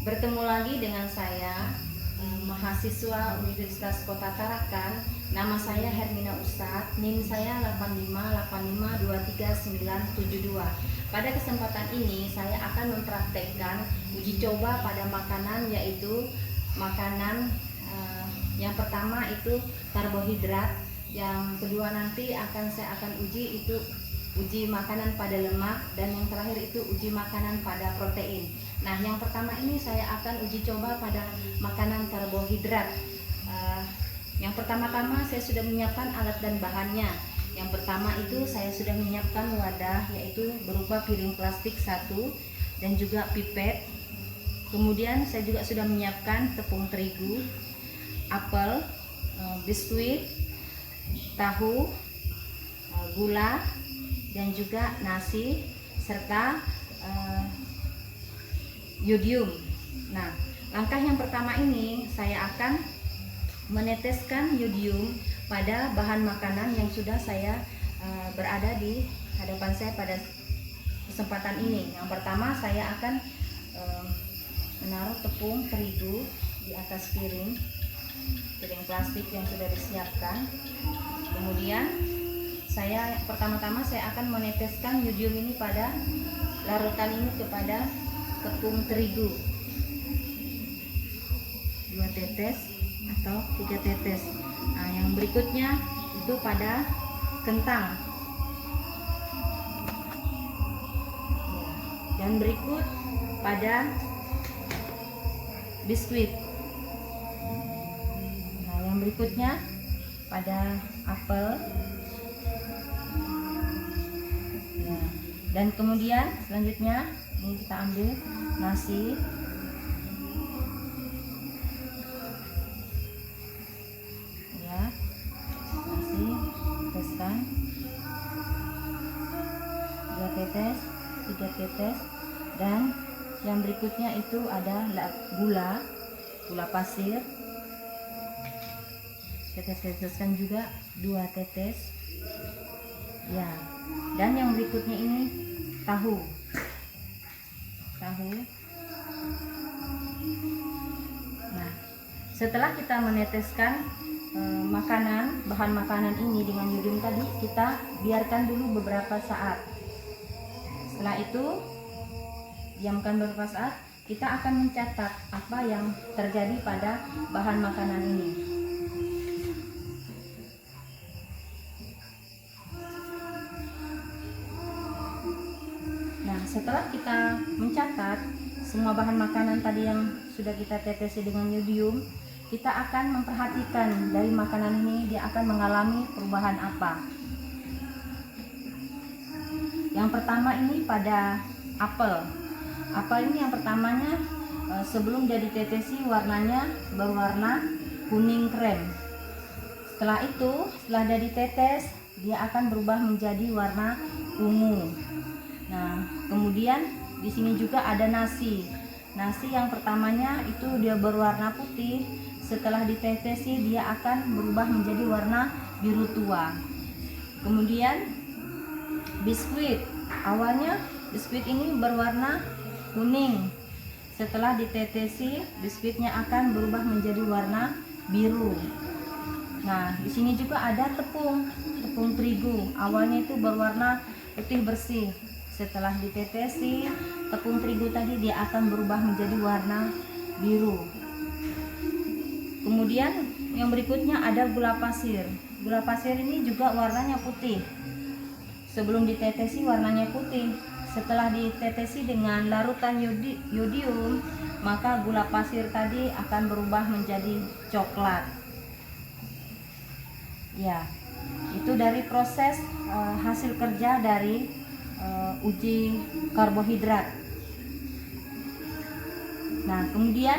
Bertemu lagi dengan saya, mahasiswa Universitas Kota Tarakan. Nama saya Hermina Ustad, NIM saya 858523972. Pada kesempatan ini saya akan mempraktekkan uji coba pada makanan, yaitu makanan yang pertama itu karbohidrat, yang kedua nanti saya akan uji itu uji makanan pada lemak, dan yang terakhir itu uji makanan pada protein. Nah, yang pertama ini saya akan uji coba pada makanan karbohidrat. Yang pertama-tama saya sudah menyiapkan alat dan bahannya. Yang pertama itu saya sudah menyiapkan wadah, yaitu berupa piring plastik 1 dan juga pipet. Kemudian saya juga sudah menyiapkan tepung terigu, apel, biskuit, tahu, gula, dan juga nasi, serta yodium. Nah, langkah yang pertama ini saya akan meneteskan yodium pada bahan makanan yang sudah saya berada di hadapan saya pada kesempatan ini. Yang pertama saya akan menaruh tepung terigu di atas piring plastik yang sudah disiapkan. Kemudian pertama-tama saya akan meneteskan yodium ini pada larutan ini kepada tepung terigu, 2 tetes atau 3 tetes. Nah, yang berikutnya itu pada kentang, dan berikut pada biskuit. Nah, yang berikutnya pada apel. Nah, dan kemudian selanjutnya ini kita ambil nasi, ya, nasi teteskan 2 tetes, 3 tetes, dan yang berikutnya itu ada gula pasir, teteskan juga 2 tetes, ya, dan yang berikutnya ini tahu. Nah, setelah kita meneteskan bahan makanan ini dengan yodium tadi, kita biarkan dulu beberapa saat. Setelah itu diamkan beberapa saat, kita akan mencatat apa yang terjadi pada bahan makanan ini. Nah, setelah kita mencatat semua bahan makanan tadi yang sudah kita tetesi dengan yodium, kita akan memperhatikan dari makanan ini dia akan mengalami perubahan apa. Yang pertama ini pada apel. Apel ini yang pertamanya sebelum dia ditetesi warnanya berwarna kuning krem. Setelah dia ditetes, dia akan berubah menjadi warna ungu. Nah, kemudian di sini juga ada nasi. Nasi yang pertamanya itu dia berwarna putih, setelah ditetesi dia akan berubah menjadi warna biru tua. Kemudian biskuit. Awalnya biskuit ini berwarna kuning. Setelah ditetesi, biskuitnya akan berubah menjadi warna biru. Nah, di sini juga ada tepung terigu. Awalnya itu berwarna putih bersih. Setelah ditetesi, tepung terigu tadi dia akan berubah menjadi warna biru. Kemudian yang berikutnya ada gula pasir. Gula pasir ini juga warnanya putih. Sebelum ditetesi warnanya putih. Setelah ditetesi dengan larutan yodium, maka gula pasir tadi akan berubah menjadi coklat. Ya, itu dari proses hasil kerja dari uji karbohidrat. Nah, kemudian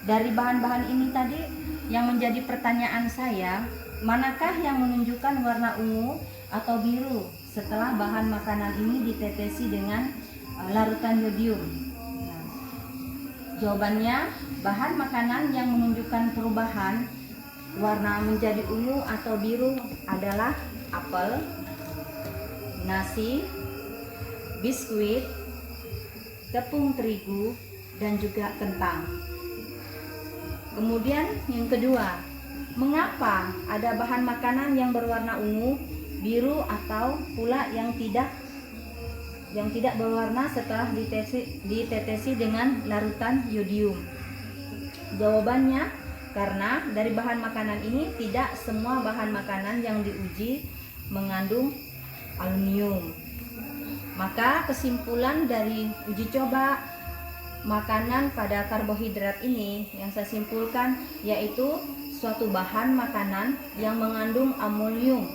dari bahan-bahan ini tadi yang menjadi pertanyaan saya, manakah yang menunjukkan warna ungu atau biru setelah bahan makanan ini ditetesi dengan larutan yodium? Nah, jawabannya, bahan makanan yang menunjukkan perubahan warna menjadi ungu atau biru adalah apel, nasi, biskuit, tepung terigu, dan juga kentang. Kemudian yang kedua, mengapa ada bahan makanan yang berwarna ungu, biru atau pula yang tidak berwarna setelah ditetesi dengan larutan yodium? Jawabannya, karena dari bahan makanan ini tidak semua bahan makanan yang diuji mengandung aluminium. Maka kesimpulan dari uji coba makanan pada karbohidrat ini yang saya simpulkan yaitu suatu bahan makanan yang mengandung amonium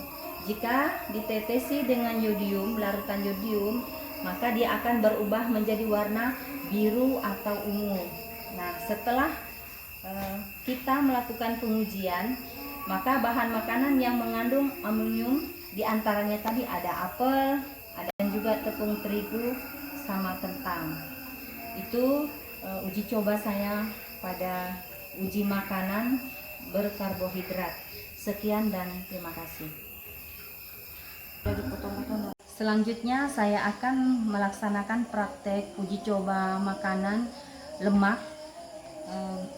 jika ditetesi dengan yodium, larutan yodium, maka dia akan berubah menjadi warna biru atau ungu. Nah, setelah kita melakukan pengujian, maka bahan makanan yang mengandung amonium diantaranya tadi ada apel, ada juga tepung terigu sama kentang. Itu uji coba saya pada uji makanan berkarbohidrat. Sekian dan terima kasih. Selanjutnya saya akan melaksanakan praktek uji coba makanan lemak.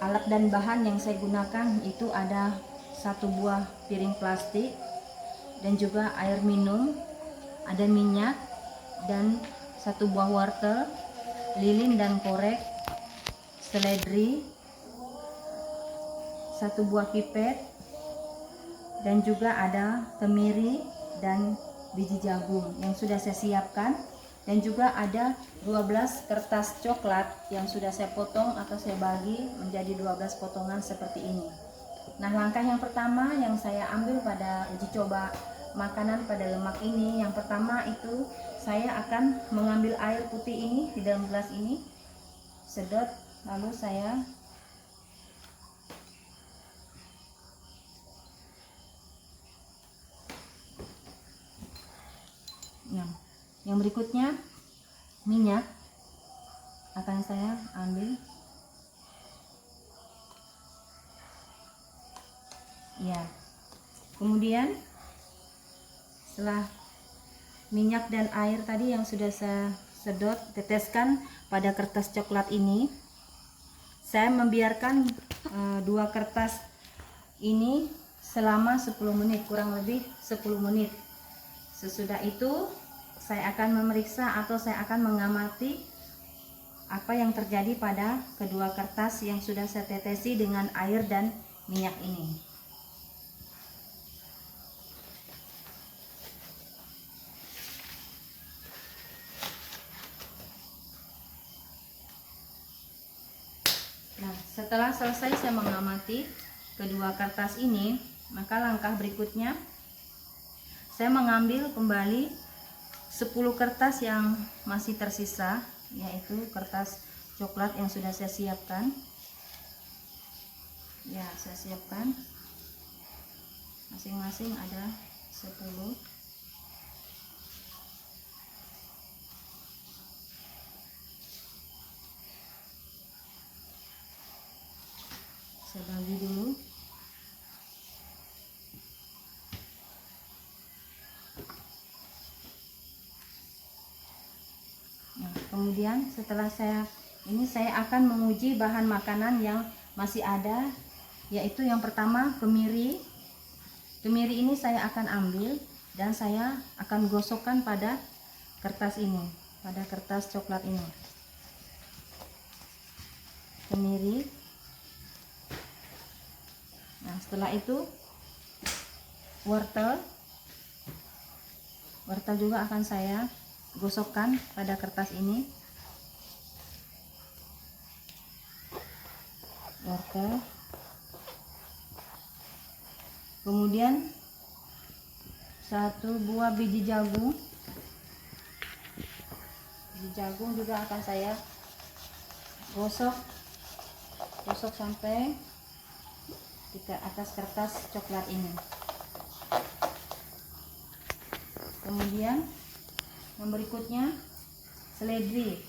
Alat dan bahan yang saya gunakan itu ada 1 buah piring plastik dan juga air minum, ada minyak dan 1 buah wortel, lilin dan korek, seledri, 1 buah pipet, dan juga ada kemiri dan biji jagung yang sudah saya siapkan, dan juga ada 12 kertas coklat yang sudah saya potong atau saya bagi menjadi 12 potongan seperti ini. Nah, langkah yang pertama yang saya ambil pada uji coba makanan pada lemak ini, yang pertama itu saya akan mengambil air putih ini di dalam gelas ini, sedot, lalu saya yang berikutnya minyak akan saya ambil. Ya, kemudian setelah minyak dan air tadi yang sudah saya sedot, teteskan pada kertas coklat ini, saya membiarkan 2 kertas ini selama 10 menit, kurang lebih 10 menit. Sesudah itu saya akan memeriksa atau saya akan mengamati apa yang terjadi pada kedua kertas yang sudah saya tetesi dengan air dan minyak ini. Nah, setelah selesai saya mengamati kedua kertas ini, maka langkah berikutnya saya mengambil kembali 10 kertas yang masih tersisa, yaitu kertas coklat yang sudah saya siapkan. Ya, saya siapkan masing-masing ada 10. Saya bagi dulu. Nah, kemudian setelah saya akan menguji bahan makanan yang masih ada, yaitu yang pertama kemiri. Kemiri ini saya akan ambil dan saya akan gosokkan pada kertas ini, pada kertas coklat ini. Kemiri. Nah, setelah itu wortel juga akan saya gosokkan pada kertas ini. Wortel. Kemudian 1 buah biji jagung. Biji jagung juga akan saya gosok sampai di atas kertas coklat ini. Kemudian yang berikutnya seledri.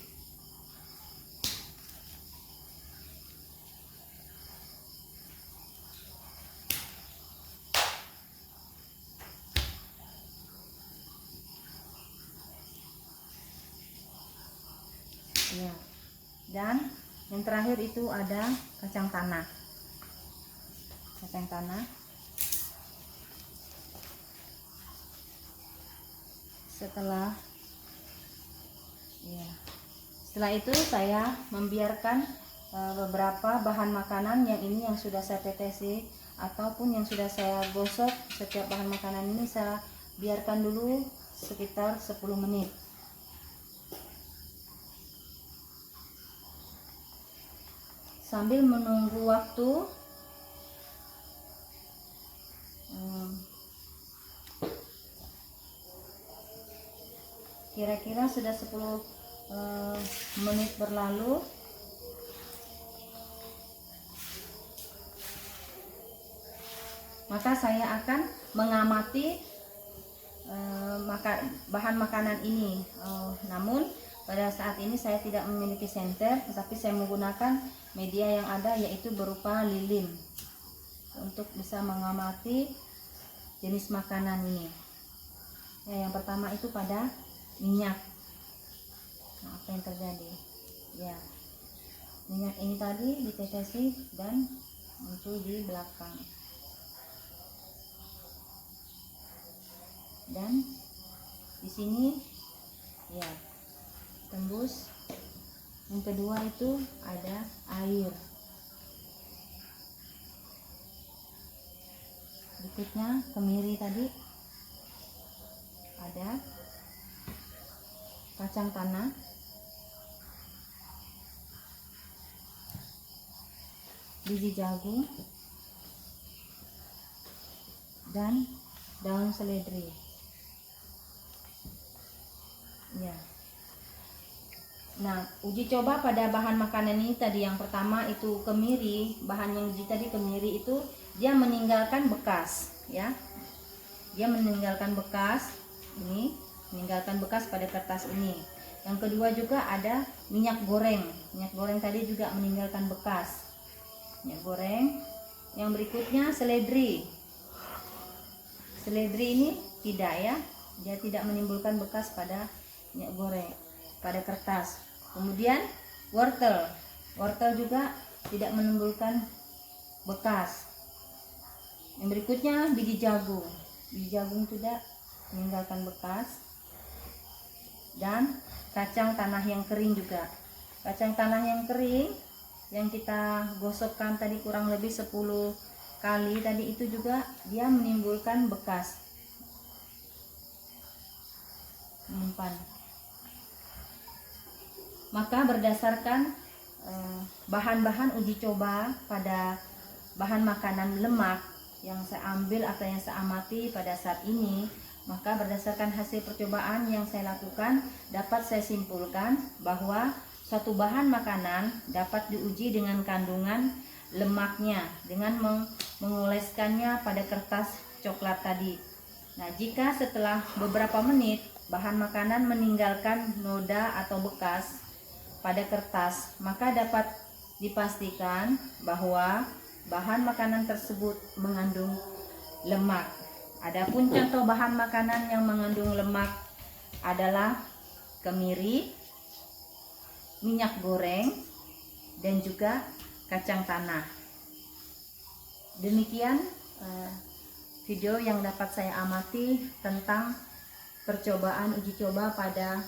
Ya. Dan Yang terakhir itu ada kacang tanah. Kacang tanah. Setelah itu saya membiarkan beberapa bahan makanan yang ini yang sudah saya tetesi ataupun yang sudah saya gosok. Setiap bahan makanan ini saya biarkan dulu sekitar 10 menit. Sambil menunggu waktu kira-kira sudah 10 menit berlalu. Maka saya akan mengamati bahan makanan ini. Namun pada saat ini saya tidak memiliki senter, tetapi saya menggunakan media yang ada, yaitu berupa lilin, untuk bisa mengamati jenis makanan ini. Yang pertama itu pada minyak. Nah, apa yang terjadi? Minyak ini tadi ditetesi dan muncul di belakang. Dan di sini tembus. Yang kedua itu ada air. Berikutnya kemiri tadi, ada kacang tanah, biji jagung, dan daun seledri. Nah, uji coba pada bahan makanan ini tadi, yang pertama itu kemiri. Bahan yang uji tadi kemiri itu dia meninggalkan bekas, dia meninggalkan bekas ini, meninggalkan bekas pada kertas ini. Yang kedua juga ada minyak goreng. Minyak goreng tadi juga meninggalkan bekas, minyak goreng. Yang berikutnya seledri. Seledri ini tidak, dia tidak menimbulkan bekas pada minyak goreng, pada kertas. Kemudian wortel. Wortel juga tidak menimbulkan bekas. Yang berikutnya biji jagung. Biji jagung tidak meninggalkan bekas. Dan kacang tanah yang kering juga. Kacang tanah yang kering yang kita gosokkan tadi kurang lebih 10 kali tadi, itu juga dia menimbulkan bekas, menyimpan. Maka berdasarkan bahan-bahan uji coba pada bahan makanan lemak yang saya ambil atau yang saya amati pada saat ini, maka berdasarkan hasil percobaan yang saya lakukan, dapat saya simpulkan bahwa suatu bahan makanan dapat diuji dengan kandungan lemaknya dengan mengoleskannya pada kertas coklat tadi. Nah, jika setelah beberapa menit bahan makanan meninggalkan noda atau bekas pada kertas, maka dapat dipastikan bahwa bahan makanan tersebut mengandung lemak. Adapun contoh bahan makanan yang mengandung lemak adalah kemiri, minyak goreng, dan juga kacang tanah. Demikian video yang dapat saya amati tentang percobaan uji coba pada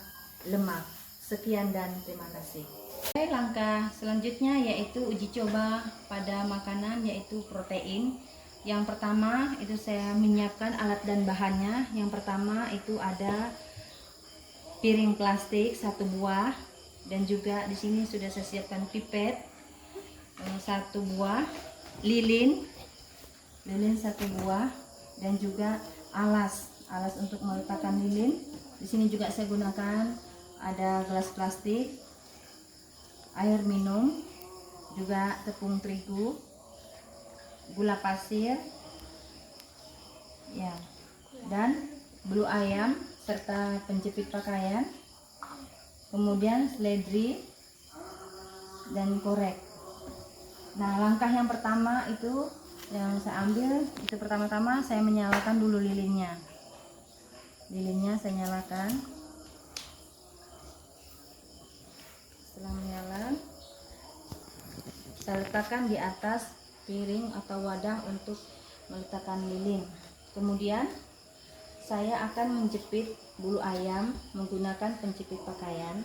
lemak. Sekian dan terima kasih. Langkah selanjutnya yaitu uji coba pada makanan, yaitu protein. Yang pertama itu saya menyiapkan alat dan bahannya. Yang pertama itu ada piring plastik 1 buah, dan juga di sini sudah saya siapkan pipet 1 buah, lilin 1 buah, dan juga alas untuk meletakkan lilin. Di sini juga saya gunakan ada gelas plastik, air minum, juga tepung terigu, gula pasir, dan bulu ayam serta penjepit pakaian, kemudian seledri dan korek. Nah, langkah yang pertama itu yang saya ambil itu, pertama-tama saya menyalakan dulu lilinnya. Lilinnya saya nyalakan. Setelah menyala, saya letakkan di atas piring atau wadah untuk meletakkan lilin. Kemudian saya akan menjepit bulu ayam menggunakan penjepit pakaian.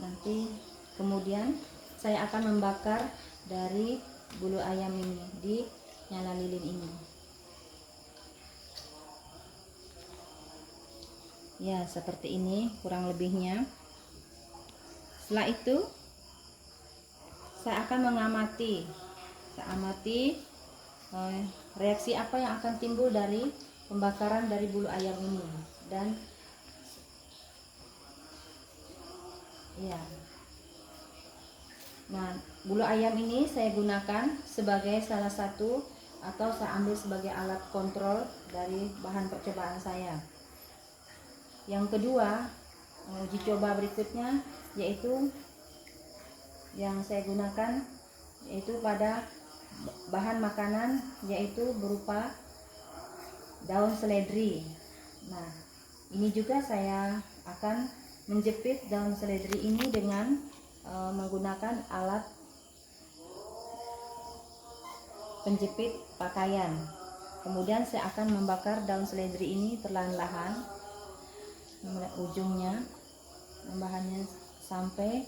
Nanti kemudian saya akan membakar dari bulu ayam ini di nyala lilin ini. Ya, seperti ini kurang lebihnya. Setelah itu saya akan mengamati reaksi apa yang akan timbul dari pembakaran dari bulu ayam ini. Dan ya, nah, bulu ayam ini saya gunakan sebagai salah satu, atau saya ambil sebagai alat kontrol dari bahan percobaan saya. Yang kedua, uji coba berikutnya yaitu yang saya gunakan yaitu pada bahan makanan, yaitu berupa daun seledri. Nah, ini juga saya akan menjepit daun seledri ini dengan menggunakan alat penjepit pakaian. Kemudian saya akan membakar daun seledri ini perlahan-lahan ujungnya, bahannya, sampai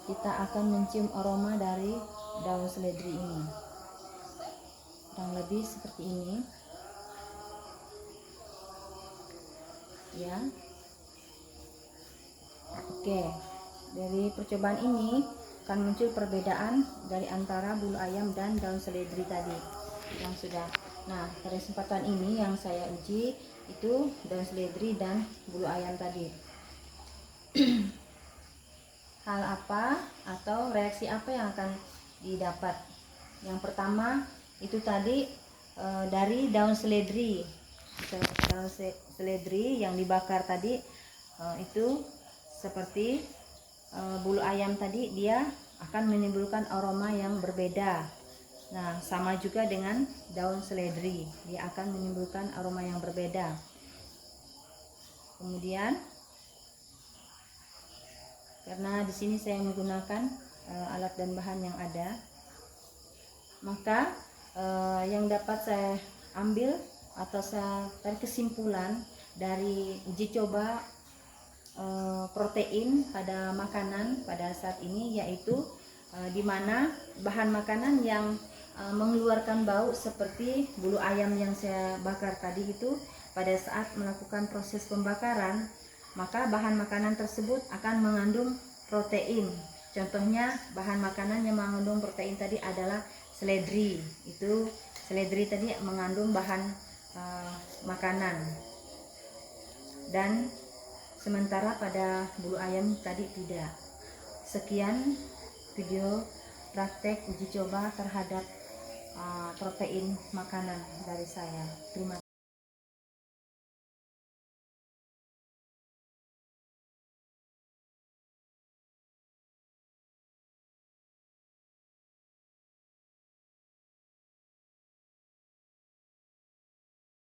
kita akan mencium aroma dari daun seledri ini. Kurang lebih seperti ini ya. Oke, dari percobaan ini akan muncul perbedaan dari antara bulu ayam dan daun seledri tadi yang sudah. Nah, pada kesempatan ini yang saya uji itu daun seledri dan bulu ayam tadi. Hal apa atau reaksi apa yang akan didapat? Yang pertama itu tadi dari daun seledri. Daun seledri yang dibakar tadi itu seperti bulu ayam tadi, dia akan menimbulkan aroma yang berbeda. Nah, sama juga dengan daun seledri, dia akan menimbulkan aroma yang berbeda. Kemudian karena di sini saya menggunakan alat dan bahan yang ada, maka yang dapat saya ambil atau saya tarik kesimpulan dari uji coba protein pada makanan pada saat ini, yaitu di mana bahan makanan yang mengeluarkan bau seperti bulu ayam yang saya bakar tadi itu, pada saat melakukan proses pembakaran, maka bahan makanan tersebut akan mengandung protein. Contohnya bahan makanan yang mengandung protein tadi adalah seledri. Itu seledri tadi mengandung bahan makanan, dan sementara pada bulu ayam tadi tidak. Sekian video praktek uji coba terhadap protein makanan dari saya. Terima kasih.